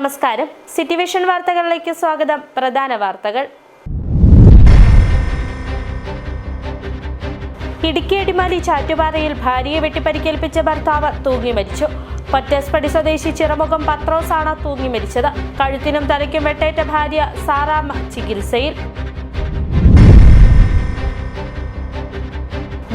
നമസ്കാരം. City vision വാർത്തകളിലേക്ക് സ്വാഗതം. പ്രധാന വാർത്തകൾ. ഇടുക്കി അടിമാലി ചാറ്റുപാറയിൽ ഭാര്യയെ വെട്ടിപ്പരിക്കേൽപ്പിച്ച ഭർത്താവ് തൂങ്ങി മരിച്ചു. പൊറ്റസ്പടി സ്വദേശി ചിറമുഖം പത്രോസ് ആണ് തൂങ്ങി മരിച്ചത്. കഴുത്തിനും തലയ്ക്കും വെട്ടേറ്റ ഭാര്യ സാറാമ്മ ചികിത്സയിൽ.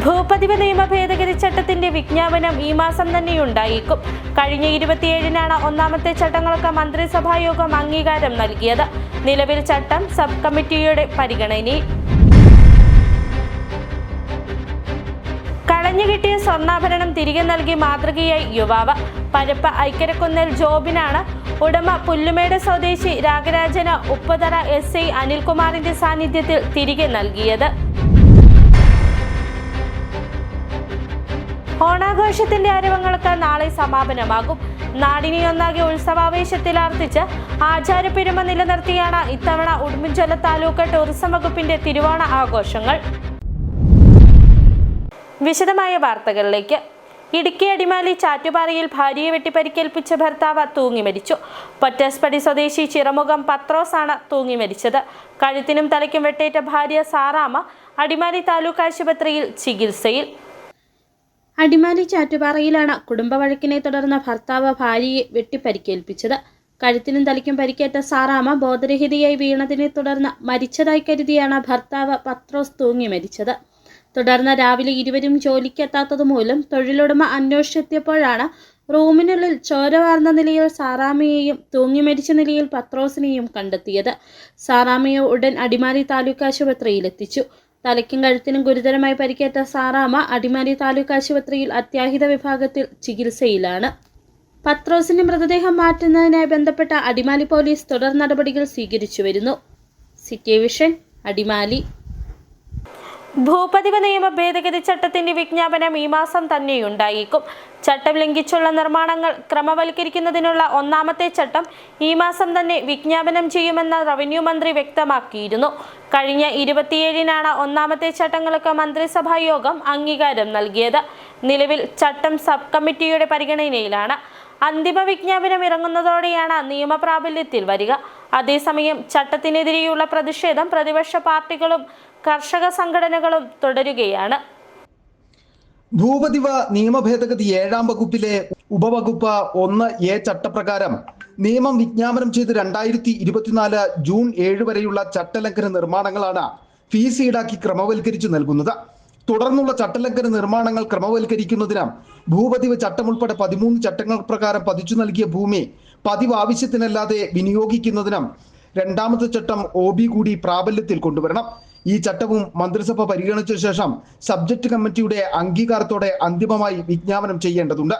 ഭൂപതിവ് നിയമ ഭേദഗതി ചട്ടത്തിന്റെ വിജ്ഞാപനം ഈ മാസം തന്നെയുണ്ടായേക്കും. കഴിഞ്ഞ 27-നാണ് ഒന്നാമത്തെ ചട്ടങ്ങൾക്ക് മന്ത്രിസഭായോഗം അംഗീകാരം നൽകിയത്. നിലവിൽ ചട്ടം സബ് കമ്മിറ്റിയുടെ പരിഗണനയിൽ. കളഞ്ഞുകിട്ടിയ സ്വർണ്ണാഭരണം തിരികെ നൽകി മാതൃകയായി യുവാവ്. പരപ്പ ഐക്കരക്കുന്നൽ ജോബിനാണ് ഉടമ പുല്ലുമേട് സ്വദേശി രാഗരാജന് ഉപ്പുതറ SI അനിൽകുമാറിന്റെ സാന്നിധ്യത്തിൽ തിരികെ നൽകിയത്. ഓണാഘോഷത്തിന്റെ ആരവങ്ങൾക്ക് നാളെ സമാപനമാകും. നാടിനെ ഒന്നാകെ ഉത്സവാവേശത്തിലാർത്തിച്ച് ആചാരപ്പെരുമ നിലനിർത്തിയാണ് ഇത്തവണ ഉടുമ്പൻചോല താലൂക്ക് ടൂറിസം വകുപ്പിന്റെ തിരുവോണ ആഘോഷങ്ങൾ. വിശദമായ വാർത്തകളിലേക്ക്. ഇടുക്കി അടിമാലി ചാറ്റുപാറയിൽ ഭാര്യയെ വെട്ടിപ്പരിക്കേൽപ്പിച്ച ഭർത്താവ് തൂങ്ങി മരിച്ചു. പൊറ്റസ്പടി സ്വദേശി ചിറമുഖം പത്രോസ് ആണ് തൂങ്ങി മരിച്ചത്. കഴുത്തിനും തലയ്ക്കും വെട്ടേറ്റ ഭാര്യ സാറാമ്മ അടിമാലി താലൂക്ക് ആശുപത്രിയിൽ ചികിത്സയിൽ. അടിമാലി ചാറ്റുപാറയിലാണ് കുടുംബ വഴക്കിനെ തുടർന്ന് ഭർത്താവ് ഭാര്യയെ വെട്ടിപ്പരിക്കേൽപ്പിച്ചത്. കഴുത്തിനും തലയ്ക്കും പരിക്കേറ്റ സാറാമ്മ ബോധരഹിതയായി വീണതിനെ തുടർന്ന് മരിച്ചതായി കരുതിയാണ് ഭർത്താവ് പത്രോസ് തൂങ്ങി മരിച്ചത്. തുടർന്ന് രാവിലെ ഇരുവരും ജോലിക്കെത്താത്തതുമൂലം തൊഴിലുടമ അന്വേഷിച്ചെത്തിയപ്പോഴാണ് റൂമിനുള്ളിൽ ചോര വാർന്ന നിലയിൽ സാറാമ്മയെയും തൂങ്ങി മരിച്ച നിലയിൽ പത്രോസിനെയും കണ്ടെത്തിയത്. സാറാമ്മയെ ഉടൻ അടിമാലി താലൂക്ക് ആശുപത്രിയിലെത്തിച്ചു. തലയ്ക്കും കഴുത്തിനും ഗുരുതരമായി പരിക്കേറ്റ സാറാമ്മ അടിമാലി താലൂക്ക് ആശുപത്രിയിൽ അത്യാഹിത വിഭാഗത്തിൽ ചികിത്സയിലാണ്. പത്രോസിന്റെ മൃതദേഹം മാറ്റുന്നതിനായി ബന്ധപ്പെട്ട അടിമാലി പോലീസ് തുടർ നടപടികൾ സ്വീകരിച്ചു വരുന്നു. City vision Adimali. ഭൂപതിവ് നിയമ ഭേദഗതി ചട്ടത്തിന്റെ വിജ്ഞാപനം ഈ മാസം തന്നെയുണ്ടായേക്കും. ചട്ടം ലംഘിച്ചുള്ള നിർമ്മാണങ്ങൾ ക്രമവൽക്കരിക്കുന്നതിനുള്ള ഒന്നാമത്തെ ചട്ടം ഈ മാസം തന്നെ വിജ്ഞാപനം ചെയ്യുമെന്ന് റവന്യൂ മന്ത്രി വ്യക്തമാക്കിയിരുന്നു. കഴിഞ്ഞ 27-നാണ് ഒന്നാമത്തെ ചട്ടങ്ങൾക്ക് മന്ത്രിസഭായോഗം അംഗീകാരം നൽകിയത്. നിലവിൽ ചട്ടം സബ് കമ്മിറ്റിയുടെ പരിഗണനയിലാണ്. അന്തിമ വിജ്ഞാപനം ഇറങ്ങുന്നതോടെയാണ് നിയമപ്രാബല്യത്തിൽ വരിക. അതേസമയം ചട്ടത്തിനെതിരെയുള്ള പ്രതിഷേധം പ്രതിപക്ഷ പാർട്ടികളും കർഷക സംഘടനകളും തുടരുകയാണ്. ഭൂപതിവ് നിയമ ഭേദഗതി 7-ാം വകുപ്പിലെ ഉപവകുപ്പ് 1A ചട്ടപ്രകാരം നിയമം വിജ്ഞാപനം ചെയ്ത് 2024 ജൂൺ 7 വരെയുള്ള ചട്ടലംഘന നിർമ്മാണങ്ങളാണ് ഫീസ് ഈടാക്കി ക്രമവൽക്കരിച്ചു നൽകുന്നത്. തുടർന്നുള്ള ചട്ടലംഘന നിർമ്മാണങ്ങൾ ക്രമവൽക്കരിക്കുന്നതിന് ഭൂപതിവ് ചട്ടം ഉൾപ്പെടെ 13 ചട്ടങ്ങൾ പ്രകാരം പതിച്ചു നൽകിയ ഭൂമി പതിവ് ആവശ്യത്തിനല്ലാതെ വിനിയോഗിക്കുന്നതിനും രണ്ടാമത്തെ ചട്ടം OB കൂടി പ്രാബല്യത്തിൽ കൊണ്ടുവരണം. ഈ ചട്ടവും മന്ത്രിസഭ പരിഗണിച്ച ശേഷം സബ്ജക്ട് കമ്മിറ്റിയുടെ അംഗീകാരത്തോടെ അന്തിമമായി വിജ്ഞാപനം ചെയ്യേണ്ടതുണ്ട്.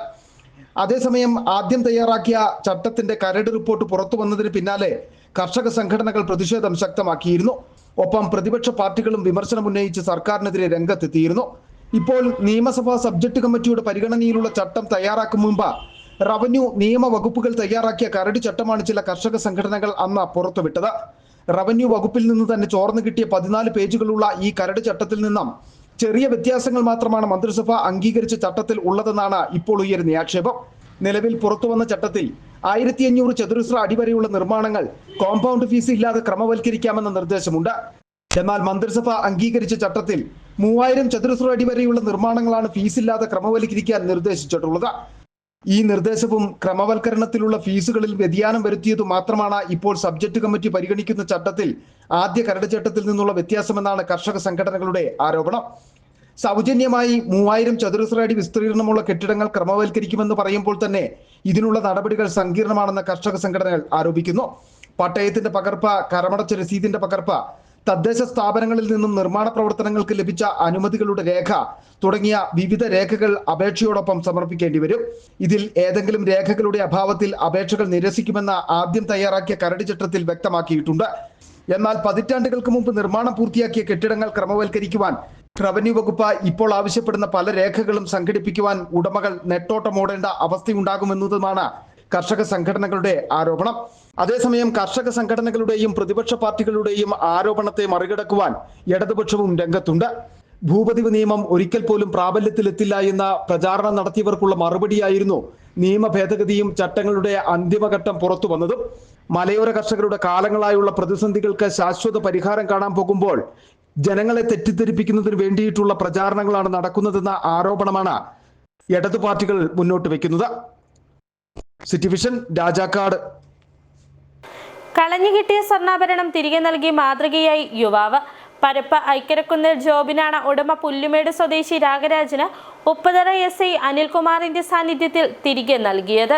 അതേസമയം ആദ്യം തയ്യാറാക്കിയ ചട്ടത്തിന്റെ കരട് റിപ്പോർട്ട് പുറത്തു വന്നതിന് പിന്നാലെ കർഷക സംഘടനകൾ പ്രതിഷേധം ശക്തമാക്കിയിരുന്നു. ഒപ്പം പ്രതിപക്ഷ പാർട്ടികളും വിമർശനം ഉന്നയിച്ച് സർക്കാരിനെതിരെ രംഗത്തെത്തിയിരുന്നു. ഇപ്പോൾ നിയമസഭാ സബ്ജക്ട് കമ്മിറ്റിയുടെ പരിഗണനയിലുള്ള ചട്ടം തയ്യാറാക്കും മുമ്പ് റവന്യൂ നിയമ വകുപ്പുകൾ തയ്യാറാക്കിയ കരട് ചട്ടമാണ് ചില കർഷക സംഘടനകൾ അന്ന് പുറത്തുവിട്ടത്. റവന്യൂ വകുപ്പിൽ നിന്ന് തന്നെ ചോർന്നു കിട്ടിയ 14 പേജുകളുള്ള ഈ കരട് ചട്ടത്തിൽ നിന്നും ചെറിയ വ്യത്യാസങ്ങൾ മാത്രമാണ് മന്ത്രിസഭ അംഗീകരിച്ച ചട്ടത്തിൽ ഉള്ളതെന്നാണ് ഇപ്പോൾ ഉയരുന്ന ആക്ഷേപം. നിലവിൽ പുറത്തു വന്ന ചട്ടത്തിൽ 1500 ചതുരശ്ര അടി വരെയുള്ള നിർമ്മാണങ്ങൾ കോമ്പൗണ്ട് ഫീസ് ഇല്ലാതെ ക്രമവൽക്കരിക്കാമെന്ന നിർദ്ദേശമുണ്ട്. എന്നാൽ മന്ത്രിസഭ അംഗീകരിച്ച ചട്ടത്തിൽ 3000 ചതുരശ്ര അടി വരെയുള്ള നിർമ്മാണങ്ങളാണ് ഫീസില്ലാതെ ക്രമവൽക്കരിക്കാൻ നിർദ്ദേശിച്ചിട്ടുള്ളത്. ഈ നിർദ്ദേശവും ക്രമവൽക്കരണത്തിലുള്ള ഫീസുകളിൽ വ്യതിയാനം വരുത്തിയതു മാത്രമാണ് ഇപ്പോൾ സബ്ജക്ട് കമ്മിറ്റി പരിഗണിക്കുന്ന ചട്ടത്തിൽ ആദ്യ കരട് ചട്ടത്തിൽ നിന്നുള്ള വ്യത്യാസമെന്നാണ് കർഷക സംഘടനകളുടെ ആരോപണം. സൗജന്യമായി 3000 ചതുരശ്ര അടി വിസ്തീർണമുള്ള കെട്ടിടങ്ങൾ ക്രമവൽക്കരിക്കുമെന്ന് പറയുമ്പോൾ തന്നെ ഇതിനുള്ള നടപടികൾ സങ്കീർണമാണെന്ന് കർഷക സംഘടനകൾ ആരോപിക്കുന്നു. പട്ടയത്തിന്റെ പകർപ്പ്, കരമടച്ച രസീതിന്റെ പകർപ്പ്, തദ്ദേശ സ്ഥാപനങ്ങളിൽ നിന്നും നിർമ്മാണ പ്രവർത്തനങ്ങൾക്ക് ലഭിച്ച അനുമതികളുടെ രേഖ തുടങ്ങിയ വിവിധ രേഖകൾ അപേക്ഷയോടൊപ്പം സമർപ്പിക്കേണ്ടി വരും. ഇതിൽ ഏതെങ്കിലും രേഖകളുടെ അഭാവത്തിൽ അപേക്ഷകൾ നിരസിക്കുമെന്ന് ആദ്യം തയ്യാറാക്കിയ കരട് ചട്ടത്തിൽ വ്യക്തമാക്കിയിട്ടുണ്ട്. എന്നാൽ പതിറ്റാണ്ടുകൾക്ക് മുമ്പ് നിർമ്മാണം പൂർത്തിയാക്കിയ കെട്ടിടങ്ങൾ ക്രമവൽക്കരിക്കുവാൻ റവന്യൂ വകുപ്പ് ഇപ്പോൾ ആവശ്യപ്പെടുന്ന പല രേഖകളും സംഘടിപ്പിക്കുവാൻ ഉടമകൾ നെട്ടോട്ടമോടേണ്ട അവസ്ഥയുണ്ടാകുമെന്നതുമാണ് കർഷക സംഘടനകളുടെ ആരോപണം. അതേസമയം കർഷക സംഘടനകളുടെയും പ്രതിപക്ഷ പാർട്ടികളുടെയും ആരോപണത്തെ മറികടക്കുവാൻ ഇടതുപക്ഷവും രംഗത്തുണ്ട്. ഭൂപതിവ് നിയമം ഒരിക്കൽ പോലും പ്രാബല്യത്തിലെത്തില്ല എന്ന പ്രചാരണം നടത്തിയവർക്കുള്ള മറുപടിയായിരുന്നു നിയമ ഭേദഗതിയും ചട്ടങ്ങളുടെ അന്തിമഘട്ടം പുറത്തു വന്നതും. മലയോര കർഷകരുടെ കാലങ്ങളായുള്ള പ്രതിസന്ധികൾക്ക് ശാശ്വത പരിഹാരം കാണാൻ പോകുമ്പോൾ ജനങ്ങളെ തെറ്റിദ്ധരിപ്പിക്കുന്നതിന് വേണ്ടിയിട്ടുള്ള പ്രചാരണങ്ങളാണ് നടക്കുന്നതെന്ന ആരോപണമാണ് ഇടതു പാർട്ടികൾ മുന്നോട്ട് വെക്കുന്നത്. City vision, Rajakkad. കളഞ്ഞുകിട്ടിയ സ്വർണ്ണാഭരണം തിരികെ നൽകി മാതൃകയായി യുവാവ്. പരപ്പ ഐക്കരക്കുന്നിൽ ജോബിനാണ് ഉടമ പുല്ലുമേട് സ്വദേശി രാഗരാജന് ഉപ്പുതറ SI അനിൽകുമാറിന്റെ സാന്നിധ്യത്തിൽ തിരികെ നൽകിയത്.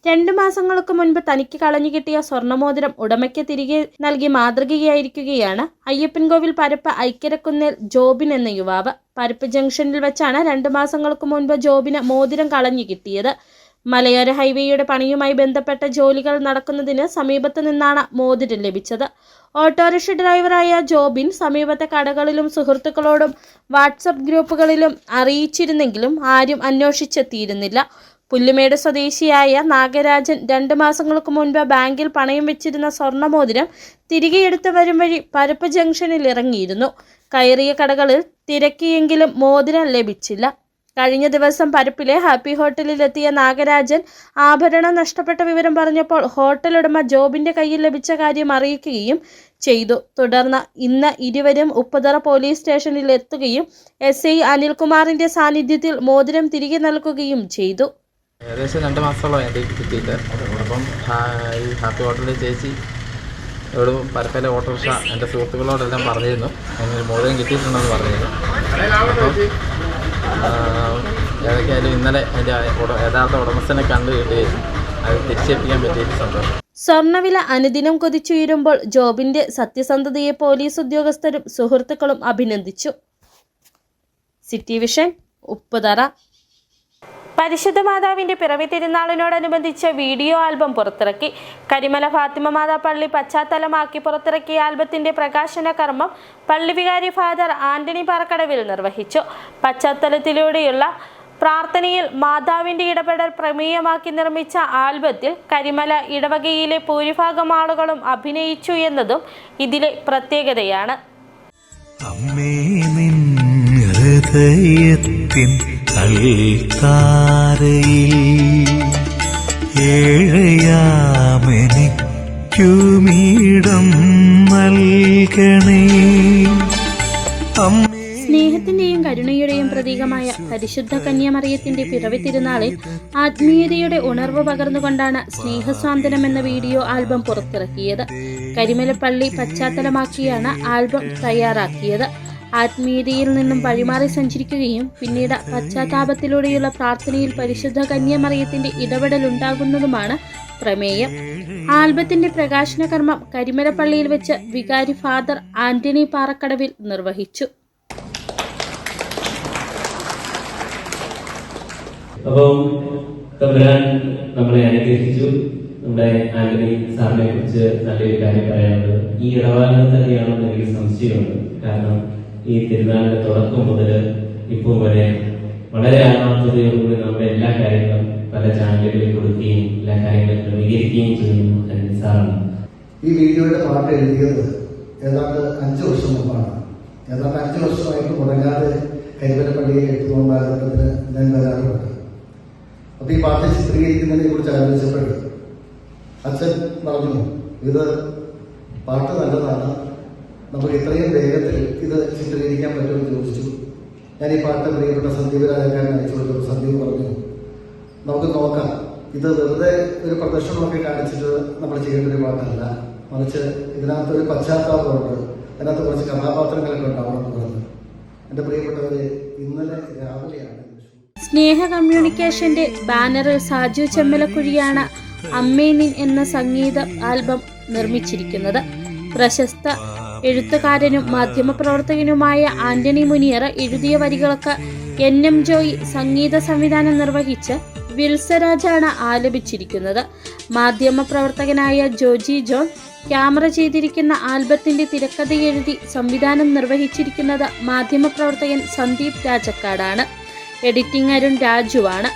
2 മാസങ്ങൾക്ക് മുൻപ് തനിക്ക് കളഞ്ഞുകിട്ടിയ സ്വർണ്ണമോതിരം ഉടമയ്ക്ക് തിരികെ നൽകി മാതൃകയായിരിക്കുകയാണ് അയ്യപ്പൻകോവിൽ പരപ്പ ഐക്കരക്കുന്നിൽ ജോബിൻ എന്ന യുവാവ്. പരപ്പ് ജംഗ്ഷനിൽ വെച്ചാണ് 2 മാസങ്ങൾക്ക് മുൻപ് ജോബിന് മോതിരം കളഞ്ഞു കിട്ടിയത്. മലയോര ഹൈവേയുടെ പണിയുമായി ബന്ധപ്പെട്ട ജോലികൾ നടക്കുന്നതിന് സമീപത്ത് നിന്നാണ് മോതിരം ലഭിച്ചത്. ഓട്ടോറിക്ഷ ഡ്രൈവറായ ജോബിൻ സമീപത്തെ കടകളിലും സുഹൃത്തുക്കളോടും വാട്സപ്പ് ഗ്രൂപ്പുകളിലും അറിയിച്ചിരുന്നെങ്കിലും ആരും അന്വേഷിച്ചെത്തിയിരുന്നില്ല. പുല്ലുമേട് സ്വദേശിയായ നാഗരാജൻ 2 മാസങ്ങൾക്ക് മുൻപ് ബാങ്കിൽ പണയം വെച്ചിരുന്ന സ്വർണ്ണമോതിരം തിരികെ എടുത്തു വരും വഴി പരപ്പ് ജംഗ്ഷനിൽ ഇറങ്ങിയിരുന്നു. കയറിയ കടകളിൽ തിരക്കിയെങ്കിലും മോതിരം ലഭിച്ചില്ല. കഴിഞ്ഞ ദിവസം പരപ്പിലെ ഹാപ്പി ഹോട്ടലിൽ എത്തിയ നാഗരാജൻ ആഭരണം നഷ്ടപ്പെട്ട വിവരം പറഞ്ഞപ്പോൾ ഹോട്ടൽ ഉടമ ജോബിന്റെ കയ്യിൽ ലഭിച്ച കാര്യം അറിയിക്കുകയും ചെയ്തു. തുടർന്ന് ഇന്ന് ഇരുവരും ഉപ്പുതറ പോലീസ് സ്റ്റേഷനിൽ എത്തുകയും SI അനിൽകുമാറിന്റെ സാന്നിധ്യത്തിൽ മോതിരം തിരികെ നൽകുകയും ചെയ്തു. ഏകദേശം 2 മാസത്തോളം എൻ്റെ കിട്ടിയിട്ട്. അപ്പം ഈ ഹാപ്പി ഹോട്ടലിൽ ചേച്ചി ഇവിടെ പരപ്പയിലെ ഓട്ടോറിക്ഷ എൻ്റെ സുഹൃത്തുക്കളോടെല്ലാം പറഞ്ഞിരുന്നു അങ്ങനെ മോതിരം കിട്ടിയിട്ടുണ്ടെന്ന് പറഞ്ഞിരുന്നു. അപ്പം ഏതൊക്കെയായാലും ഇന്നലെ എൻ്റെ യഥാർത്ഥ ഉടമസ്ഥനെ കണ്ടു കിട്ടുകയും അത് തിരിച്ചെത്തിക്കാൻ പറ്റിയ സന്തോഷം. സ്വർണ്ണവില അനുദിനം കുതിച്ചുയരുമ്പോൾ ജോബിന്റെ സത്യസന്ധതയെ പോലീസ് ഉദ്യോഗസ്ഥരും സുഹൃത്തുക്കളും അഭിനന്ദിച്ചു. City vision, Upputhara. പരിശുദ്ധ മാതാവിന്റെ പിറവി തിരുനാളിനോടനുബന്ധിച്ച് വീഡിയോ ആൽബം പുറത്തിറക്കി. കരിമല ഫാത്തിമ മാതാ പള്ളി പശ്ചാത്തലമാക്കി പുറത്തിറക്കിയ ആൽബത്തിന്റെ പ്രകാശന കർമ്മം പള്ളി വികാരി ഫാദർ ആന്റണി പാറക്കടവിൽ നിർവഹിച്ചു. പശ്ചാത്തലത്തിലൂടെയുള്ള പ്രാർത്ഥനയിൽ മാതാവിന്റെ ഇടപെടൽ പ്രമേയമാക്കി നിർമ്മിച്ച ആൽബത്തിൽ കരിമല ഇടവകയിലെ ഭൂരിഭാഗം ആളുകളും അഭിനയിച്ചു എന്നതും ഇതിലെ പ്രത്യേകതയാണ്. ഹൃദയത്തിൻ അൽത്താരയിൽ ഏഴയാമെനിക്കുമീടം നൽകണേ. സ്നേഹത്തിന്റെയും കരുണയുടെയും പ്രതീകമായ പരിശുദ്ധ കന്യാമറിയത്തിന്റെ പിറവി തിരുനാളിൽ ആത്മീയതയുടെ ഉണർവ് പകർന്നുകൊണ്ടാണ് സ്നേഹസ്വാന്തനം എന്ന വീഡിയോ ആൽബം പുറത്തിറക്കിയത്. കരിമല പള്ളി പശ്ചാത്തലമാക്കിയാണ് ആൽബം തയ്യാറാക്കിയത്. ആത്മീയതയിൽ നിന്നും വഴിമാറി സഞ്ചരിക്കുകയും പിന്നീട് പശ്ചാത്താപത്തിലൂടെയുള്ള പ്രാർത്ഥനയിൽ പരിശുദ്ധ കന്യാമറിയത്തിന്റെ ഇടപെടലുണ്ടാകുന്നതുമാണ് പ്രമേയം. ആൽബത്തിന്റെ പ്രകാശന കർമ്മം കരിമല പള്ളിയിൽ വെച്ച് വികാരി ഫാദർ ആന്റണി പാറക്കടവിൽ നിർവഹിച്ചു. അപ്പം തമ്പുരാൻ നമ്മളെ അനുഗ്രഹിച്ചു. നമ്മുടെ ആന്റണി സാറിനെ കുറിച്ച് നല്ലൊരു കാര്യം പറയാനുള്ളത് ഈ ഇടപാടിൽ തന്നെയാണെന്ന് എനിക്ക് സംശയമുണ്ട്. കാരണം ഈ തിരുനാളിന്റെ തുടക്കം മുതൽ ഇപ്പോൾ വരെ വളരെ ആത്മാർത്ഥതയോടുകൂടി നമ്മുടെ എല്ലാ കാര്യങ്ങളും പല ചാനലുകളിൽ കൊടുക്കുകയും എല്ലാ കാര്യങ്ങളും ക്രമീകരിക്കുകയും ചെയ്യുന്നു ആന്റണി സാറാണ്. ഈ വീഡിയോയുടെ പാട്ട് എഴുതിയത് ഏതാണ്ട് 5 വർഷം മുമ്പാണ്. ഏതാണ്ട് 5 വർഷമായിട്ട് മുടങ്ങാതെ കരിമല പള്ളിയിൽ എത്തുന്നതിന് ഞാൻ വരാറുണ്ട്. അപ്പൊ ഈ പാട്ട് ചിത്രീകരിക്കുന്നതിനെ കുറിച്ച് ആലോചിച്ചപ്പോൾ അച്ഛൻ പറഞ്ഞു, ഇത് പാട്ട് നല്ലതാണ്, നമുക്ക് ഇത്രയും വേഗത്തിൽ ഇത് ചിത്രീകരിക്കാൻ പറ്റുമെന്ന് ചോദിച്ചു. ഞാൻ ഈ പാട്ട് പ്രിയപ്പെട്ട സന്ദീപ് രാജാക്കാരൻ അയച്ചു കൊടുത്തു. സന്ദീപ് പറഞ്ഞു, നമുക്ക് നോക്കാം, ഇത് വെറുതെ ഒരു പ്രദർശനമൊക്കെ കാണിച്ചിട്ട് നമ്മൾ ചെയ്യേണ്ട ഒരു പാട്ടല്ല, മറിച്ച് ഇതിനകത്തൊരു പശ്ചാത്താപമുണ്ട്, അതിനകത്ത് കുറച്ച് കഥാപാത്രങ്ങളൊക്കെ ഉണ്ടാവണമെന്ന് പറഞ്ഞു. എൻ്റെ പ്രിയപ്പെട്ടവരെ, ഇന്നലെ രാവിലെയാണ് സ്നേഹ കമ്മ്യൂണിക്കേഷന്റെ ബാനറിൽ സാജു ചെമ്മലക്കുഴിയാണ് അമ്മേ നിൻ എന്ന സംഗീത ആൽബം നിർമ്മിച്ചിരിക്കുന്നത്. പ്രശസ്ത എഴുത്തുകാരനും മാധ്യമപ്രവർത്തകനുമായ ആന്റണി മുനിയർ എഴുതിയ വരികൾക്ക് NM ജോയി സംഗീത സംവിധാനം നിർവഹിച്ച് വിൽസരാജാണ് ആലപിച്ചിരിക്കുന്നത്. മാധ്യമപ്രവർത്തകനായ ജോജി ജോൺ ക്യാമറ ചെയ്തിരിക്കുന്ന ആൽബത്തിന്റെ തിരക്കഥ എഴുതി സംവിധാനം നിർവഹിച്ചിരിക്കുന്നത് മാധ്യമപ്രവർത്തകൻ സന്ദീപ് രാജക്കാടാണ്. എഡിറ്റിംഗ് അരുൺ രാജുവാണ്.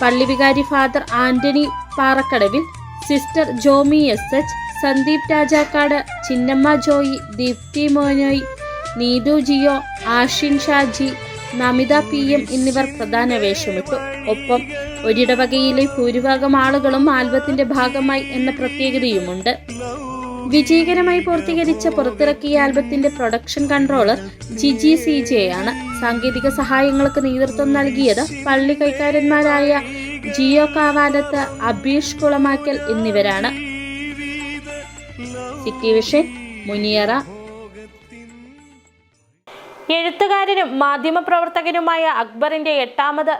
പള്ളി വികാരി father Antony Parakkadavil, sister Jomy SH, Sandeep Rajakkad, Chinnamma Joy, Deepthi Monoy, Neethu Jio, Ashin Shaji, Namitha PM എന്നിവർ പ്രധാന വേഷമിട്ടു. ഒപ്പം ഒരിടവകയിലെ ഭൂരിഭാഗം ആളുകളും ആൽബത്തിന്റെ ഭാഗമായി എന്ന പ്രത്യേകതയുമുണ്ട്. വിജയകരമായി പൂർത്തീകരിച്ച പുറത്തിറക്കിയ ആൽബത്തിന്റെ പ്രൊഡക്ഷൻ കൺട്രോളർ ജിജി CJ ആണ്. സാങ്കേതിക സഹായങ്ങൾക്ക് നേതൃത്വം നൽകിയത് പള്ളി കൈക്കാരന്മാരായ ജിയോ കാവാലത്ത്, അബീഷ് കുളമാക്കൽ എന്നിവരാണ്. City vision, Muniyara. എഴുത്തുകാരനും മാധ്യമപ്രവർത്തകനുമായ അക്ബറിന്റെ 8ാമത്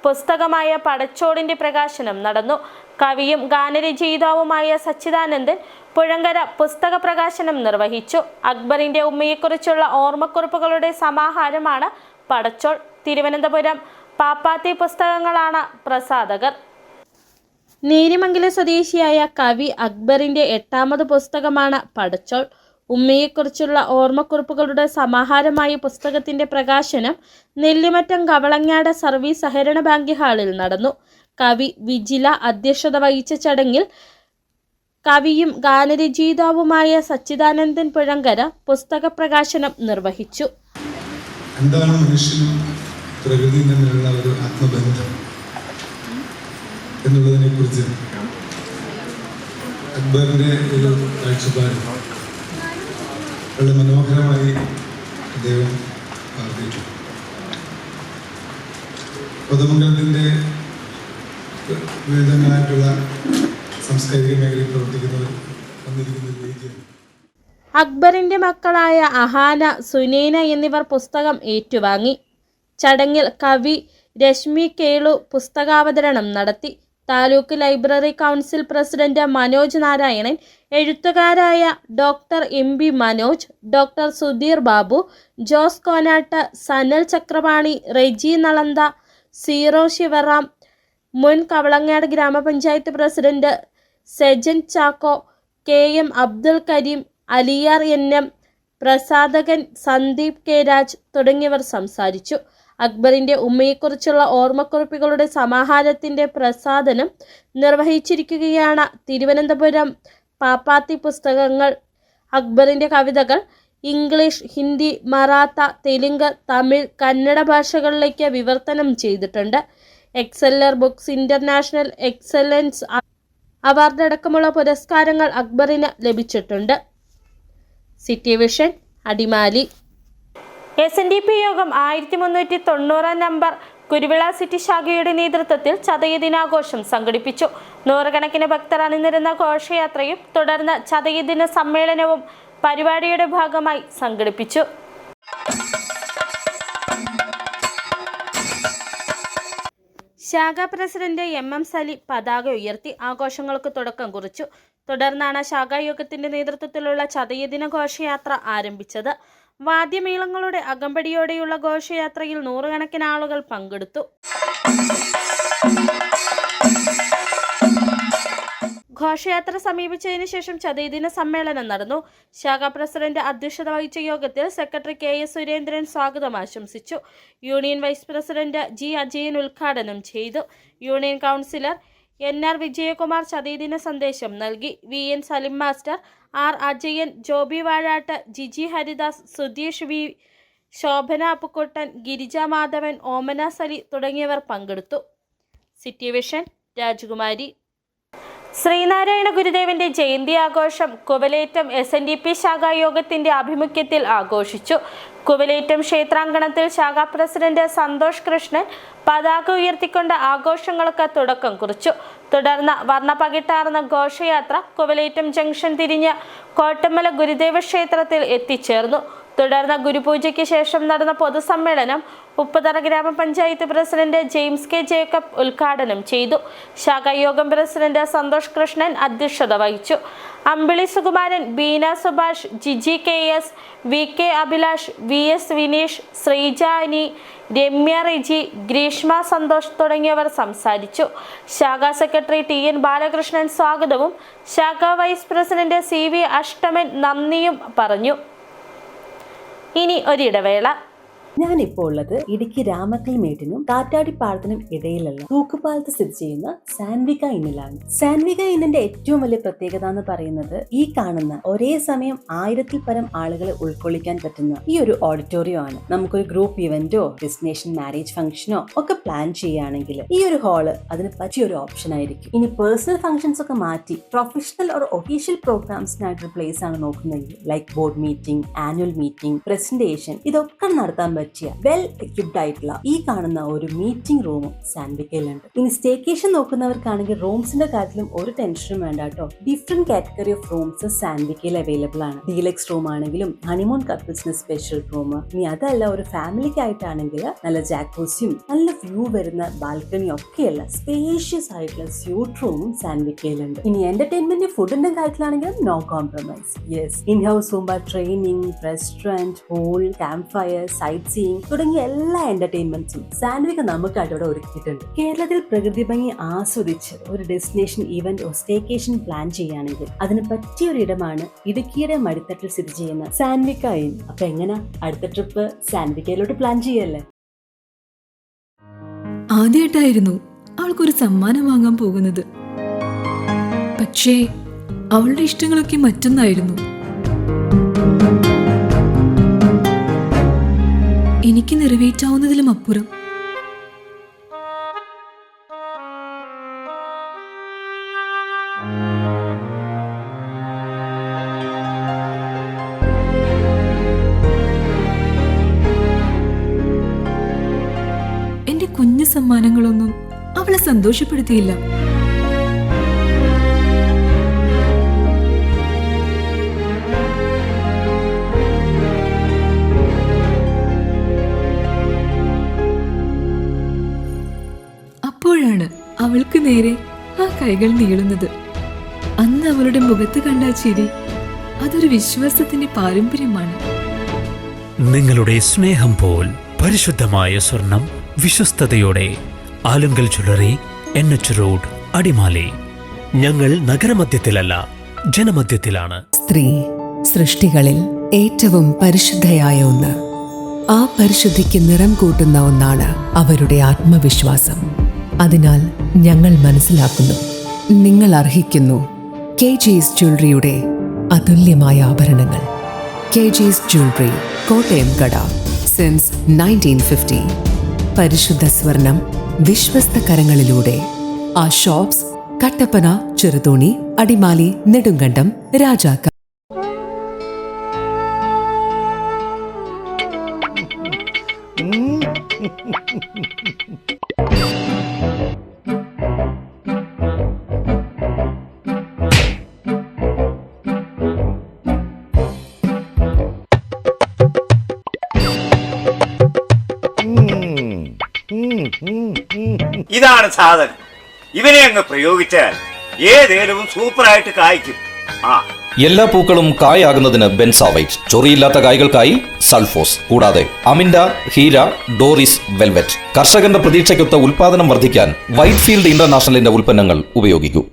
പുസ്തകമായ പടച്ചോടിന്റെ പ്രകാശനം നടന്നു. കവിയും ഗാനരചയിതാവുമായ സച്ചിദാനന്ദൻ പുഴങ്കര പുസ്തക പ്രകാശനം നിർവഹിച്ചു. അക്ബറിന്റെ ഉമ്മയെക്കുറിച്ചുള്ള ഓർമ്മക്കുറിപ്പുകളുടെ സമാഹാരമാണ് പടച്ചോൾ. തിരുവനന്തപുരം പാപ്പാത്തി പുസ്തകങ്ങളാണ് പ്രസാധകർ. നേര്യമംഗലം സ്വദേശിയായ കവി അക്ബറിന്റെ 8ാമത് പുസ്തകമാണ് പടച്ചോൾ. ഉമ്മയെക്കുറിച്ചുള്ള ഓർമ്മക്കുറിപ്പുകളുടെ സമാഹാരമായ പുസ്തകത്തിന്റെ പ്രകാശനം നെല്ലിമറ്റം കവളങ്ങാട് സർവീസ് സഹകരണ ബാങ്ക് ഹാളിൽ നടന്നു. കവി വിജില അധ്യക്ഷത വഹിച്ച ചടങ്ങിൽ കവിയും ഗാനരചയിതാവുമായ സച്ചിദാനന്ദൻ പുഴങ്കര പുസ്തക പ്രകാശനം നിർവഹിച്ചു. എന്താണ് മനുഷ്യനും പ്രകൃതിയും തമ്മിലുള്ള ഒരു ആത്മബന്ധം എന്നുള്ളതിനെ കുറിച്ച് അക്ബറിന്റെ ഒരു കാഴ്ചപ്പാട് വളരെ മനോഹരമായി അദ്ദേഹം വർദ്ധിച്ചു. പൊതുമംഗലത്തിന്റെ വിവിധങ്ങളായിട്ടുള്ള സാംസ്കാരിക മേഖലയിൽ പ്രവർത്തിക്കുന്നവർ വന്നിരിക്കുന്ന രീതിയാണ്. അക്ബറിന്റെ മക്കളായ അഹാന, സുനൈന എന്നിവർ പുസ്തകം ഏറ്റുവാങ്ങി. ചടങ്ങിൽ കവി രശ്മി കേളു പുസ്തകാവതരണം നടത്തി. Taluk library council president Manoj Narayanan, എഴുത്തുകാരായ doctor MB Manoj, doctor Sudheer Babu, Jose Konatt, Sanal Chakrapani, Reji Nalanda, zero Sivaram, മുൻ കവളങ്ങാട് ഗ്രാമപഞ്ചായത്ത് president Sejan Chacko, KM Abdul Kareem, Aliyar NM, പ്രസാധകൻ സന്ദീപ് K രാജ് തുടങ്ങിയവർ സംസാരിച്ചു. അക്ബറിന്റെ ഉമ്മയെക്കുറിച്ചുള്ള ഓർമ്മക്കുറിപ്പുകളുടെ സമാഹാരത്തിന്റെ പ്രസാധനം നിർവഹിച്ചിരിക്കുകയാണ് തിരുവനന്തപുരം പാപ്പാത്തി പുസ്തകങ്ങൾ. അക്ബറിന്റെ കവിതകൾ ഇംഗ്ലീഷ്, ഹിന്ദി, മറാത്ത, തെലുങ്ക്, തമിഴ്, കന്നഡ ഭാഷകളിലേക്ക് വിവർത്തനം ചെയ്തിട്ടുണ്ട്. എക്സെല്ലർ ബുക്സ് ഇന്റർനാഷണൽ എക്സലൻസ് അവാർഡ് അടക്കമുള്ള പുരസ്കാരങ്ങൾ അക്ബറിന് ലഭിച്ചിട്ടുണ്ട്. City vision, Adimali. SNDP യോഗം 1390 നമ്പർ കുരുവിള സിറ്റി ശാഖയുടെ നേതൃത്വത്തിൽ ചതയ ദിനാഘോഷം സംഘടിപ്പിച്ചു. 100 കണക്കിന് ഭക്തർ അണിനിരുന്ന ഘോഷയാത്രയും തുടർന്ന് ചതയ ദിന സമ്മേളനവും പരിപാടിയുടെ ഭാഗമായി സംഘടിപ്പിച്ചു. ശാഖാ പ്രസിഡന്റ് MM സലി പതാക ഉയർത്തി ആഘോഷങ്ങൾക്ക് തുടക്കം കുറിച്ചു. തുടർന്നാണ് ശാഖായോഗത്തിന്റെ നേതൃത്വത്തിലുള്ള ചതയദിന ഘോഷയാത്ര ആരംഭിച്ചത്. വാദ്യമേളങ്ങളുടെ അകമ്പടിയോടെയുള്ള ഘോഷയാത്രയിൽ 100 കണക്കിന് ആളുകൾ പങ്കെടുത്തു. ഘോഷയാത്ര സമീപിച്ചതിന് ശേഷം ചതയദിന സമ്മേളനം നടന്നു. ശാഖാ പ്രസിഡന്റ് അധ്യക്ഷത വഹിച്ച യോഗത്തിൽ സെക്രട്ടറി KS സുരേന്ദ്രൻ സ്വാഗതം ആശംസിച്ചു. Union vice president G Ajayan ഉദ്ഘാടനം ചെയ്തു. യൂണിയൻ കൗൺസിലർ NR വിജയകുമാർ ചതയദിന സന്ദേശം നൽകി. VN Salim master, R Ajayan, Joby Vazhatt, Giji Haridas, Sudheesh V, Shobhana Appukuttan, Girija Madhavan, Omana Sali തുടങ്ങിയവർ പങ്കെടുത്തു. സിറ്റി വിഷൻ, രാജകുമാരി. ശ്രീനാരായണ ഗുരുദേവന്റെ ജയന്തി ആഘോഷം കുവലേറ്റം SNDP ശാഖായോഗത്തിന്റെ ആഭിമുഖ്യത്തിൽ ആഘോഷിച്ചു. കുവലേറ്റം ക്ഷേത്രാങ്കണത്തിൽ ശാഖാ പ്രസിഡന്റ് സന്തോഷ് കൃഷ്ണൻ പതാക ഉയർത്തിക്കൊണ്ട് ആഘോഷങ്ങൾക്ക് തുടക്കം കുറിച്ചു. തുടർന്ന് വർണ്ണപകിട്ടാർന്ന ഘോഷയാത്ര കുവലേറ്റം ജംഗ്ഷൻ തിരിഞ്ഞ് കോട്ടമല ഗുരുദേവ ക്ഷേത്രത്തിൽ എത്തിച്ചേർന്നു. തുടർന്ന് ഗുരുപൂജയ്ക്ക് ശേഷം നടന്ന പൊതുസമ്മേളനം ഉപ്പുതറ ഗ്രാമപഞ്ചായത്ത് പ്രസിഡന്റ് ജെയിംസ് K ജേക്കബ് ഉദ്ഘാടനം ചെയ്തു. ശാഖായോഗം പ്രസിഡന്റ് സന്തോഷ് കൃഷ്ണൻ അധ്യക്ഷത വഹിച്ചു. അമ്പിളി Sukumaran, Beena Subhash, Jiji KS, VK Abhilash, VS Vineesh, Sreeja അനി, രമ്യ റെജി, ഗ്രീഷ്മ സന്തോഷ് തുടങ്ങിയവർ സംസാരിച്ചു. ശാഖാ സെക്രട്ടറി TN ബാലകൃഷ്ണൻ സ്വാഗതവും ശാഖാ വൈസ് പ്രസിഡന്റ് CV അഷ്ടമൻ നന്ദിയും പറഞ്ഞു. ഇനി ഒരിടവേള. ഞാനിപ്പോൾ ഉള്ളത് ഇടുക്കി രാമക്കൽമേട്ടിനും കാറ്റാടിപ്പാലത്തിനും ഇടയിലുള്ള തൂക്കുപാലത്ത് സ്ഥിതി ചെയ്യുന്ന സാൻവിക ഇന്നിലാണ്. സാൻവിക ഇന്നിന്റെ ഏറ്റവും വലിയ പ്രത്യേകത എന്ന് പറയുന്നത് ഈ കാണുന്ന ഒരേ സമയം 1000-ൽ പരം ആളുകളെ ഉൾക്കൊള്ളിക്കാൻ പറ്റുന്ന ഈ ഒരു ഓഡിറ്റോറിയം ആണ്. നമുക്കൊരു ഗ്രൂപ്പ് ഇവന്റോ ഡെസ്റ്റിനേഷൻ മാരേജ് ഫംഗ്ഷനോ ഒക്കെ പ്ലാൻ ചെയ്യുകയാണെങ്കിൽ ഈ ഒരു ഹാള് അതിന് പറ്റിയ ഒരു ഓപ്ഷൻ ആയിരിക്കും. ഇനി പേഴ്സണൽ ഫംഗ്ഷൻസ് ഒക്കെ മാറ്റി പ്രൊഫഷണൽ ഒരു ഒഫീഷ്യൽ പ്രോഗ്രാംസിനായിട്ടൊരു പ്ലേസ് ആണ് നോക്കുന്നതെങ്കിൽ like board meeting, annual meeting, presentation ഇതൊക്കെ നടത്താൻ പറ്റിയ വെൽ എക്യുപ്ഡ് ആയിട്ടുള്ള ഈ കാണുന്ന ഒരു മീറ്റിംഗ് റൂമും സാൻവിക്കയിലുണ്ട്. ഇനി സ്റ്റേക്കേഷൻ നോക്കുന്നവർക്കാണെങ്കിൽ റൂംസിന്റെ കാര്യത്തിലും ഒരു ടെൻഷനും വേണ്ട കേട്ടോ. ഡിഫറെന്റ് കാറ്റഗറി ഓഫ് റൂംസ് സാൻവിക്കയിൽ അവൈലബിൾ ആണ്. ഡീലക്സ് റൂം ആണെങ്കിലും ഹണിമൂൺ കപ്പിൾസിന് സ്പെഷ്യൽ റൂം, ഇനി അതല്ല ഒരു ഫാമിലിക്ക് ആയിട്ടാണെങ്കിൽ നല്ല ജാക്കൂസിയും നല്ല വ്യൂ വരുന്ന ബാൽക്കണിയും ഒക്കെയുള്ള സ്പേഷ്യസ് ആയിട്ടുള്ള സ്യൂട്ട് റൂമും സാൻവിക്കയിലുണ്ട്. ഇനി എന്റർടൈൻമെന്റ് ഫുഡിന്റെ കാര്യത്തിലാണെങ്കിൽ no compromise. Yes, in house zumba training, restaurant, pool, camp fire, sightseeing തുടങ്ങിയ എല്ലാ എന്റർടൈൻമെന്റ്സും സാൻവിക നമുക്കായിട്ട് ഇവിടെ ഒരുക്കിയിട്ടുണ്ട്. കേരളത്തിൽ പ്രകൃതി ഭംഗി ആസ്വദിച്ച് ഒരു ഡെസ്റ്റിനേഷൻ ഇവന്റ് സ്റ്റേക്കേഷൻ പ്ലാൻ ചെയ്യുകയാണെങ്കിൽ അതിന് പറ്റിയ ഒരു ഇടമാണ് ഇടുക്കിയുടെ മടിത്തട്ടിൽ സ്ഥിതി ചെയ്യുന്ന സാൻവിക ഇൻ. അപ്പൊ എങ്ങനെ അടുത്ത ട്രിപ്പ് സാൻവിക്കയിലോട്ട് പ്ലാൻ ചെയ്യല്ലേ? ആദ്യമായിട്ടായിരുന്നു അവൾക്കൊരു സമ്മാനം വാങ്ങാൻ പോകുന്നത്. പക്ഷേ അവളുടെ ഇഷ്ടങ്ങളൊക്കെ മറ്റൊന്നായിരുന്നു. എനിക്ക് നിറവേറ്റാവുന്നതിലും അപ്പുറം. എന്റെ കുഞ്ഞു സമ്മാനങ്ങളൊന്നും അവളെ സന്തോഷപ്പെടുത്തിയില്ല. അപ്പോഴാണ് അവൾക്ക് നേരെ ആ കൈകൾ നീളുന്നത്. അന്ന് അവളുടെ മുഖത്ത് കണ്ട ചിരി അതൊരു വിശ്വാസത്തിന്റെ പാരമ്പര്യമാണ്. നിങ്ങളുടെ സ്നേഹം പോൽ പരിശുദ്ധമായ സ്വർണം വിശ്വസ്തയോടെ Alunkal jewellery, NH road, Adimali. ഞങ്ങൾ നഗരമധ്യത്തിലല്ല, ജനമധ്യത്തിലാണ്. സ്ത്രീ സൃഷ്ടികളിൽ ഏറ്റവും പരിശുദ്ധയായ ഒന്ന്. ആ പരിശുദ്ധിക്ക് നിറം കൂട്ടുന്ന ഒന്നാണ് അവരുടെ ആത്മവിശ്വാസം. അതിനാൽ ഞങ്ങൾ മനസ്സിലാക്കുന്നു, നിങ്ങൾ അർഹിക്കുന്നു KG's ജ്വല്ലറിയുടെ അതുല്യമായ ആഭരണങ്ങൾ. KG's ജ്വല്ലറി, കോട്ടയം കട, സിൻസ് 1950. പരിശുദ്ധ സ്വർണം വിശ്വസ്ത കരങ്ങളിലൂടെ. ആ ഷോപ്സ് കട്ടപ്പന, ചെറുതോണി, അടിമാലി, നെടുങ്കണ്ടം, രാജാക്ക. ഇതാണ് സാധനം. ഇവനെ അങ്ങ് പ്രയോഗിച്ചാൽ ഏതേലവും സൂപ്പറായിട്ട് കായ്ക്കും. എല്ലാ പൂക്കളും കായാകുന്നതിന് ബെൻസാവൈറ്റ്, ചൊറിയില്ലാത്ത കായ്കൾക്കായി സൾഫോസ്, കൂടാതെ അമിൻഡ, ഹീര, ഡോറിസ്, വെൽവെറ്റ്. കർഷകന്റെ പ്രതീക്ഷയ്ക്കൊത്ത ഉൽപാദനം വർദ്ധിക്കാൻ വൈറ്റ്ഫീൽഡ് ഇന്റർനാഷണലിന്റെ ഉൽപ്പന്നങ്ങൾ ഉപയോഗിക്കൂ.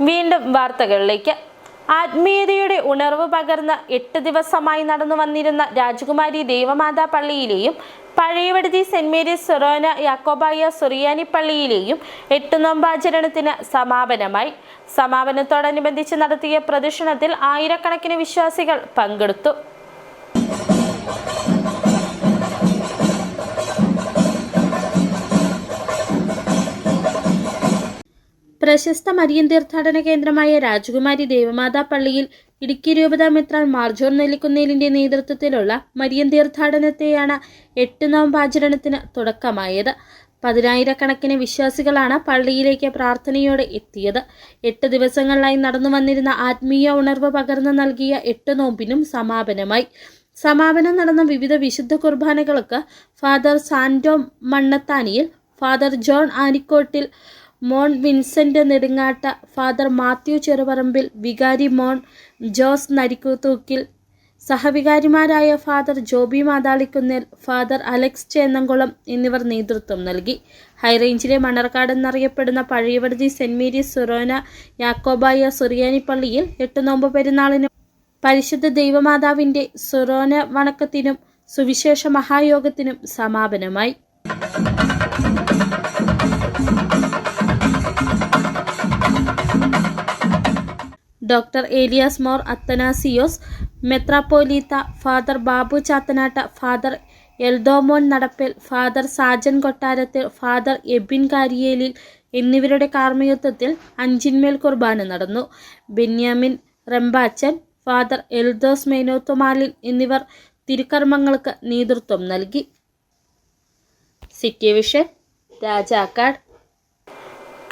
വീണ്ടും വാർത്തകളിലേക്ക്. ആത്മീയതയുടെ ഉണർവ് പകർന്ന് 8 ദിവസമായി നടന്നു വന്നിരുന്ന രാജകുമാരി ദേവമാതാ പള്ളിയിലെയും പഴയവടുതി സെന്റ് മേരീസ് സൊറോന യാക്കോബായ സുറിയാനി പള്ളിയിലെയും 8 നോമ്പാചരണത്തിന് സമാപനമായി. സമാപനത്തോടനുബന്ധിച്ച് നടത്തിയ പ്രദക്ഷിണത്തിൽ ആയിരക്കണക്കിന് വിശ്വാസികൾ പങ്കെടുത്തു. പ്രശസ്ത മരിയൻ തീർത്ഥാടന കേന്ദ്രമായ രാജകുമാരി ദേവമാതാ പള്ളിയിൽ ഇടുക്കി രൂപതാ മെത്രാൻ മാർ ജോൺ നെല്ലിക്കുന്നേലിന്റെ നേതൃത്വത്തിലുള്ള മരിയൻ തീർത്ഥാടനത്തെയാണ് 8 നോമ്പാചരണത്തിന് തുടക്കമായത്. 10,000-കണക്കിന് വിശ്വാസികളാണ് പള്ളിയിലേക്ക് പ്രാർത്ഥനയോടെ എത്തിയത്. 8 ദിവസങ്ങളിലായി നടന്നു വന്നിരുന്ന ആത്മീയ ഉണർവ് പകർന്നു നൽകിയ 8 നോമ്പിനും സമാപനമായി. സമാപനം നടന്ന വിവിധ വിശുദ്ധ കുർബാനകൾക്ക് ഫാദർ സാന്റോ മണ്ണത്താനിയിൽ, ഫാദർ ജോൺ ആനിക്കോട്ടിൽ, മോൺ വിൻസെന്റ് നെടുങ്ങാട്ട, ഫാദർ മാത്യു ചെറുപറമ്പിൽ, വികാരി മോൺ ജോസ് നരിക്കുതൂക്കിൽ, സഹവികാരിമാരായ ഫാദർ ജോബി മാതാളിക്കുന്നേൽ, ഫാദർ അലക്സ് ചേന്നംകുളം എന്നിവർ നേതൃത്വം നൽകി. ഹൈറേഞ്ചിലെ മണർക്കാട് എന്നറിയപ്പെടുന്ന പഴയവടുതി സെന്റ് മേരീസ് സൊറോന യാക്കോബായ സുറിയാനി പള്ളിയിൽ 8 നോമ്പ് പെരുന്നാളിനും പരിശുദ്ധ ദൈവമാതാവിന്റെ സൊറോന വണക്കത്തിനും സുവിശേഷ മഹായോഗത്തിനും സമാപനമായി. ഡോക്ടർ ഏലിയാസ് മോർ അത്തനാസിയോസ് മെത്രാപ്പോലീത്ത, father Babu Chathanatt, father Eldhomon Nadappel, father Sajan Kottarathil, father Ebin Kariyelil എന്നിവരുടെ കാർമ്മികത്വത്തിൽ അഞ്ചിന്മേൽ കുർബാന നടന്നു. ബെന്യാമിൻ റെമ്പാച്ചൻ, ഫാദർ എൽദോസ് മേനോത്തുമാലിൻ എന്നിവർ തിരുക്കർമ്മങ്ങൾക്ക് നേതൃത്വം നൽകി. City vision, Rajakkad.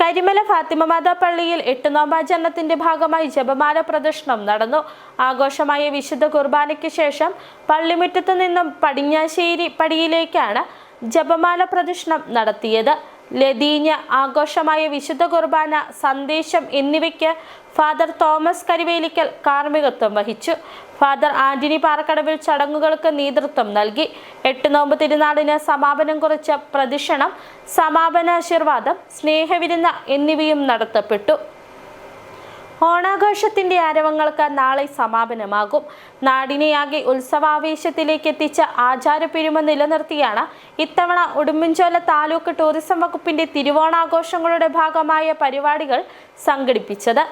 കരിമല ഫാത്തിമ മാതാ പള്ളിയിൽ 8 നോമ്പാചരണത്തിന്റെ ഭാഗമായി ജപമാല പ്രദക്ഷിണം നടന്നു. ആഘോഷമായ വിശുദ്ധ കുർബാനയ്ക്ക് ശേഷം പള്ളിമുറ്റത്തു നിന്നും പടിഞ്ഞാശ്ശേരി പടിയിലേക്കാണ് ജപമാല പ്രദക്ഷിണം നടത്തിയത്. ലതീഞ്ഞ, ആഘോഷമായ വിശുദ്ധ കുർബാന, സന്ദേശം എന്നിവയ്ക്ക് ഫാദർ തോമസ് കരിവേലിക്കൽ കാർമ്മികത്വം വഹിച്ചു. ഫാദർ ആന്റണി പാറക്കടവിൽ ചടങ്ങുകൾക്ക് നേതൃത്വം നൽകി. 8 നോമ്പ് തിരുനാളിന് സമാപനം കുറിച്ച പ്രദക്ഷിണം, സമാപനാശീർവാദം, സ്നേഹവിരുന്ന് എന്നിവയും നടത്തപ്പെട്ടു. ഓണാഘോഷത്തിന്റെ ആരവങ്ങൾക്ക് നാളെ സമാപനമാകും. നാടിനെയാകെ ഉത്സവാവേശത്തിലേക്ക് എത്തിച്ച ആചാരപ്പെരുമ നിലനിർത്തിയാണ് ഇത്തവണ ഉടുമ്പൻചോല താലൂക്ക് ടൂറിസം വകുപ്പിന്റെ തിരുവോണാഘോഷങ്ങളുടെ ഭാഗമായ പരിപാടികൾ സംഘടിപ്പിച്ചത്.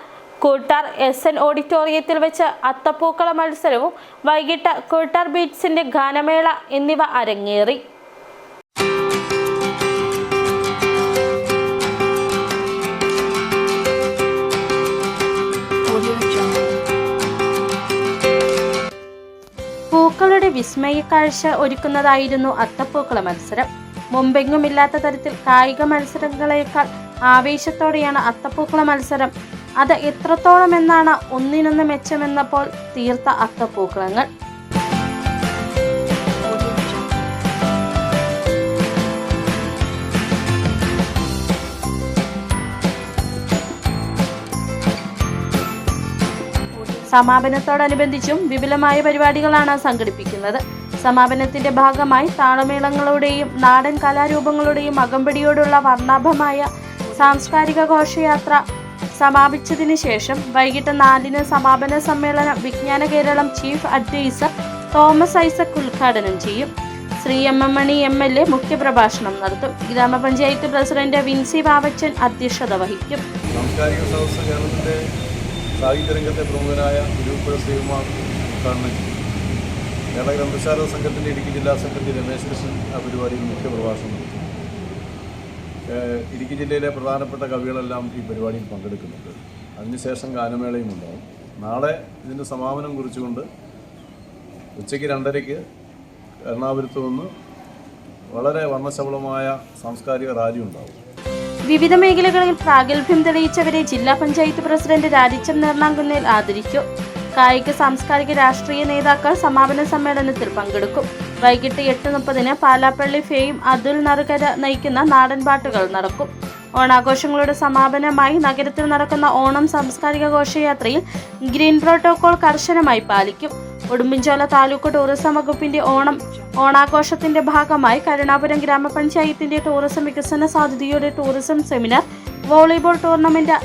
കൂട്ടാർ SN ഓഡിറ്റോറിയത്തിൽ വെച്ച് അത്തപ്പൂക്കള മത്സരവും വൈകിട്ട് കൂട്ടാർ ബീറ്റ്സിന്റെ ഗാനമേള എന്നിവ അരങ്ങേറി. പൂക്കളുടെ വിസ്മയ കാഴ്ച ഒരുക്കുന്നതായിരുന്നു അത്തപ്പൂക്കള മത്സരം. മുമ്പെങ്ങുമില്ലാത്ത തരത്തിൽ കായിക മത്സരങ്ങളെക്കാൾ ആവേശത്തോടെയാണ് അത്തപ്പൂക്കള മത്സരം. അത് എത്രത്തോളം എന്നാണ് ഒന്നിനൊന്ന് മെച്ചമെന്നപ്പോൾ തീർത്ത അത്തപ്പൂക്കളങ്ങൾ. സമാപനത്തോടനുബന്ധിച്ചും വിപുലമായ പരിപാടികളാണ് സംഘടിപ്പിക്കുന്നത്. സമാപനത്തിന്റെ ഭാഗമായി താളമേളങ്ങളുടെയും നാടൻ കലാരൂപങ്ങളുടെയും അകമ്പടിയോടുള്ള വർണ്ണാഭമായ സാംസ്കാരിക ഘോഷയാത്ര സമാപിച്ചതിന് ശേഷം വൈകിട്ട് 4-ന് സമാപന സമ്മേളനം വിജ്ഞാന കേരളം ചീഫ് അഡ്വൈസർ തോമസ് ഐസക് ഉദ്ഘാടനം ചെയ്യും. ശ്രീ എം മണി MLA മുഖ്യപ്രഭാഷണം നടത്തും. ഗ്രാമപഞ്ചായത്ത് പ്രസിഡന്റ് വിൻസി ബാബച്ചൻ അധ്യക്ഷത വഹിക്കും. സാംസ്കാരിക സദസ്സ് കേരളത്തിന്റെ സാഹിത്യരംഗത്തെ പ്രമുഖനായ തിരുപ്പുഴ ശ്രീകുമാർ ഉദ്ഘാടനം ചെയ്തു. കേരള ഗ്രന്ഥശാല സംഘത്തിന്റെ ഇടുക്കി ജില്ലാ സെക്രട്ടറി രമേശ് കൃഷ്ണൻ ആ പരിപാടിയിൽ മുഖ്യപ്രഭാഷണം നടത്തി. ഇടുക്കി ജില്ലയിലെ പ്രധാനപ്പെട്ട കവികളെല്ലാം ഈ പരിപാടിയിൽ പങ്കെടുക്കുന്നുണ്ട്. അതിനുശേഷം ഗാനമേളയും ഉണ്ടാകും. നാളെ ഇതിൻ്റെ സമാപനം കുറിച്ചുകൊണ്ട് ഉച്ചയ്ക്ക് 2:30 എറണാകുളത്ത് നിന്ന് വളരെ വർണ്ണശബളമായ സാംസ്കാരിക റാലി ഉണ്ടാകും. വിവിധ മേഖലകളിൽ പ്രാഗൽഭ്യം തെളിയിച്ചവരെ ജില്ലാ പഞ്ചായത്ത് പ്രസിഡന്റ് രാജിച്ചം നെർണാങ്കുന്നേൽ ആദരിച്ചു. കായിക, സാംസ്കാരിക, രാഷ്ട്രീയ നേതാക്കൾ സമാപന സമ്മേളനത്തിൽ പങ്കെടുക്കും. വൈകിട്ട് 8:30-ന് പാലാപ്പള്ളി ഫെയിം അതുൽ നറുകര നയിക്കുന്ന നാടൻ പാട്ടുകൾ നടക്കും. ഓണാഘോഷങ്ങളുടെ സമാപനമായി നഗരത്തിൽ നടക്കുന്ന ഓണം സാംസ്കാരിക ഘോഷയാത്രയിൽ ഗ്രീൻ പ്രോട്ടോകോൾ കർശനമായി പാലിക്കും. ഉടുമ്പൻചോല താലൂക്ക് ടൂറിസം വകുപ്പിന്റെ ഓണാഘോഷത്തിന്റെ ഭാഗമായി കരുണാപുരം ഗ്രാമപഞ്ചായത്തിന്റെ ടൂറിസം വികസന സാധ്യതയുടെ tourism seminar, volleyball tournament,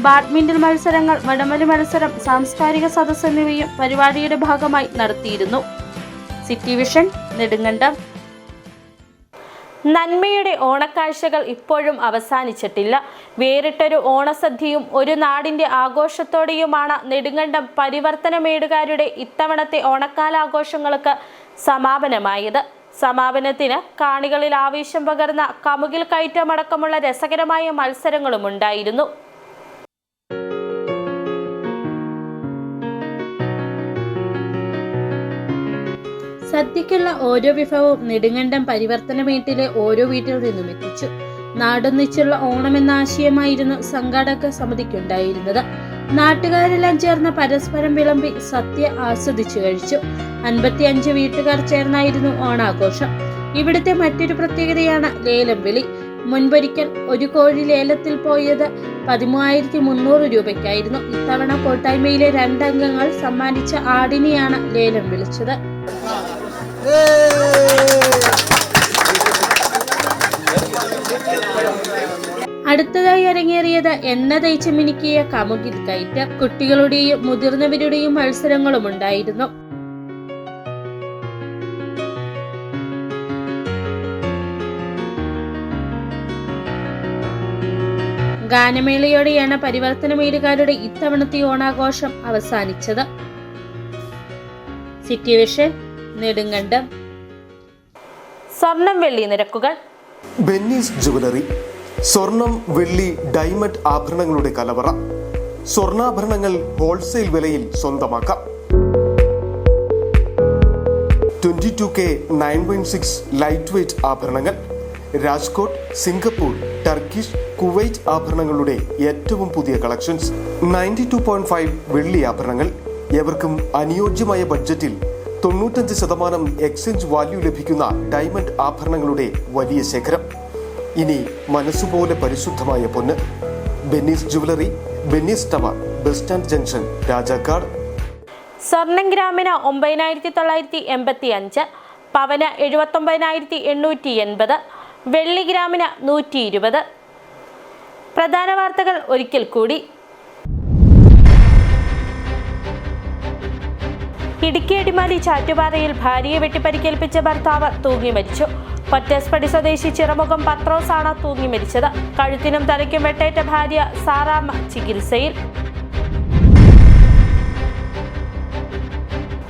badminton മത്സരങ്ങൾ, വടംവലി മത്സരം, സാംസ്കാരിക സദസ്സ് എന്നിവയും പരിപാടിയുടെ ഭാഗമായി നടത്തിയിരുന്നു. City vision, Nedumkandam. നന്മയുടെ ഓണക്കാഴ്ചകൾ ഇപ്പോഴും അവസാനിച്ചിട്ടില്ല. വേറിട്ടൊരു ഓണസദ്യയും ഒരു നാടിന്റെ ആഘോഷത്തോടെയുമാണ് നെടുങ്കണ്ടം പരിവർത്തനമേടുകാരുടെ ഇത്തവണത്തെ ഓണക്കാലാഘോഷങ്ങൾക്ക് സമാപനമായത്. സമാപനത്തിന് കാണികളിൽ ആവേശം പകർന്ന കമുകിൽ കയറ്റമടക്കമുള്ള രസകരമായ മത്സരങ്ങളും ഉണ്ടായിരുന്നു. സദ്യക്കുള്ള ഓരോ വിഭവവും നെടുങ്കണ്ടം പരിവർത്തനമേട്ടിലെ ഓരോ വീട്ടിൽ നിന്നും എത്തിച്ചു. നാടൊന്നിച്ചുള്ള ഓണം എന്ന ആശയമായിരുന്നു സംഘാടക സമിതിക്കുണ്ടായിരുന്നത്. നാട്ടുകാരെല്ലാം ചേർന്ന് പരസ്പരം വിളമ്പി സദ്യ ആസ്വദിച്ചു കഴിച്ചു. 55 വീട്ടുകാർ ചേർന്നായിരുന്നു ഓണാഘോഷം. ഇവിടുത്തെ മറ്റൊരു പ്രത്യേകതയാണ് ലേലം വിളി. മുൻപൊരിക്കൽ ഒരു കോഴി ലേലത്തിൽ പോയത് 13,300 രൂപയ്ക്കായിരുന്നു. ഇത്തവണ കൂട്ടായ്മയിലെ 2 അംഗങ്ങൾ സമ്മാനിച്ച ആടിനെയാണ് ലേലം വിളിച്ചത്. അടുത്തതായി അരങ്ങേറിയത് എണ്ണ തേച്ച് മിനുക്കിയ കമുകിൽ കയറ്റ്. കുട്ടികളുടെയും മുതിർന്നവരുടെയും മത്സരങ്ങളും ഉണ്ടായിരുന്നു. ഗാനമേളയോടെയാണ് പരിവർത്തന വീടുകാരുടെ ഇത്തവണത്തെ ഓണാഘോഷം അവസാനിച്ചത്. City vision, Nedumkandam. സ്വർണം വെള്ളി നിരക്കുകൾ. ബെന്നീസ് ജുവലറി, സ്വർണം, വെള്ളി, ഡയമണ്ട് ആഭരണങ്ങളുടെ കലവറ. സ്വർണ്ണാഭരണങ്ങൾ ഹോൾസെയിൽ വിലയിൽ സ്വന്തമാക്കാം. 22K 916 ലൈറ്റ് വെയ്റ്റ് ആഭരണങ്ങൾ. രാജ്കോട്ട്, സിംഗപ്പൂർ, ടർക്കിഷ്, കുവൈറ്റ് ആഭരണങ്ങളുടെ ഏറ്റവും പുതിയ കളക്ഷൻസ്. 92.5 വെള്ളി ആഭരണങ്ങൾ. എവർക്കും അനുയോജ്യമായ ബഡ്ജറ്റിൽ 95% എക്സ്ചേഞ്ച് വാല്യൂ ലഭിക്കുന്ന ഡയമണ്ട് ആഭരണങ്ങളുടെ വലിയ ശേഖരം. ഇനി മനസ്സുപോലെ പരിശുദ്ധമായ പൊന്ന്. Benny's jewellery, Benny's tower, bus stand junction, Rajakkad. സ്വർണം ഗ്രാമിന് 9,985, പവന് 79,880, വെള്ളി ഗ്രാമിന് 120. പ്രധാന വാർത്തകൾ ഒരിക്കൽ കൂടി. ഇടുക്കി അടിമാലി ചാറ്റുപാറയിൽ ഭാര്യയെ വെട്ടിപ്പരിക്കേൽപ്പിച്ച ഭർത്താവ് തൂങ്ങി മരിച്ചു. പൊറ്റസ്പടി സ്വദേശി ചിറമുഖം പത്രോസാണ് തൂങ്ങി മരിച്ചത്. കഴുത്തിനും തലയ്ക്കും വെട്ടേറ്റ ഭാര്യ സാറാമ്മ ചികിത്സയിൽ.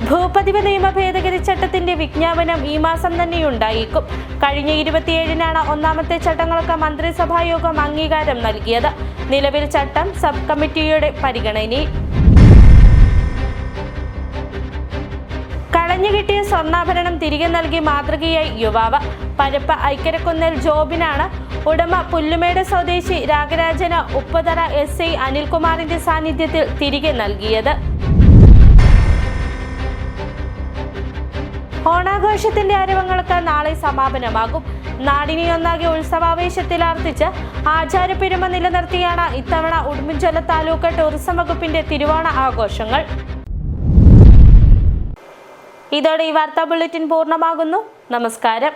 ഭൂപതിവ് നിയമ ഭേദഗതി ചട്ടത്തിന്റെ വിജ്ഞാപനം ഈ മാസം തന്നെയുണ്ടായേക്കും. കഴിഞ്ഞ 27-നാണ് ഒന്നാമത്തെ ചട്ടങ്ങൾക്ക് മന്ത്രിസഭാ യോഗം അംഗീകാരം നൽകിയത്. നിലവിൽ ചട്ടം സബ് കമ്മിറ്റിയുടെ പരിഗണനയിൽ. കളഞ്ഞുകിട്ടിയ സ്വർണ്ണാഭരണം തിരികെ നൽകി മാതൃകയായി യുവാവ്. പരപ്പ ഐക്കരക്കുന്നൽ ജോബിനാണ് ഉടമ പുല്ലുമേട് സ്വദേശി രാഗരാജന് ഉപ്പുതറ SI അനിൽകുമാറിന്റെ സാന്നിധ്യത്തിൽ തിരികെ നൽകിയത്. ഓണാഘോഷത്തിന്റെ ആരവങ്ങൾക്ക് നാളെ സമാപനമാകും. നാടിനെ ഒന്നാകെ ഉത്സവാവേശത്തിലാർത്തിച്ച് ആചാരപ്പെരുമ നിലനിർത്തിയാണ് ഇത്തവണ ഉടുമ്പൻചോല താലൂക്ക് ടൂറിസം വകുപ്പിന്റെ തിരുവോണ ആഘോഷങ്ങൾ. ഇതോടെ ഈ വാർത്താ ബുള്ളറ്റിൻ പൂർണ്ണമാകുന്നു. നമസ്കാരം.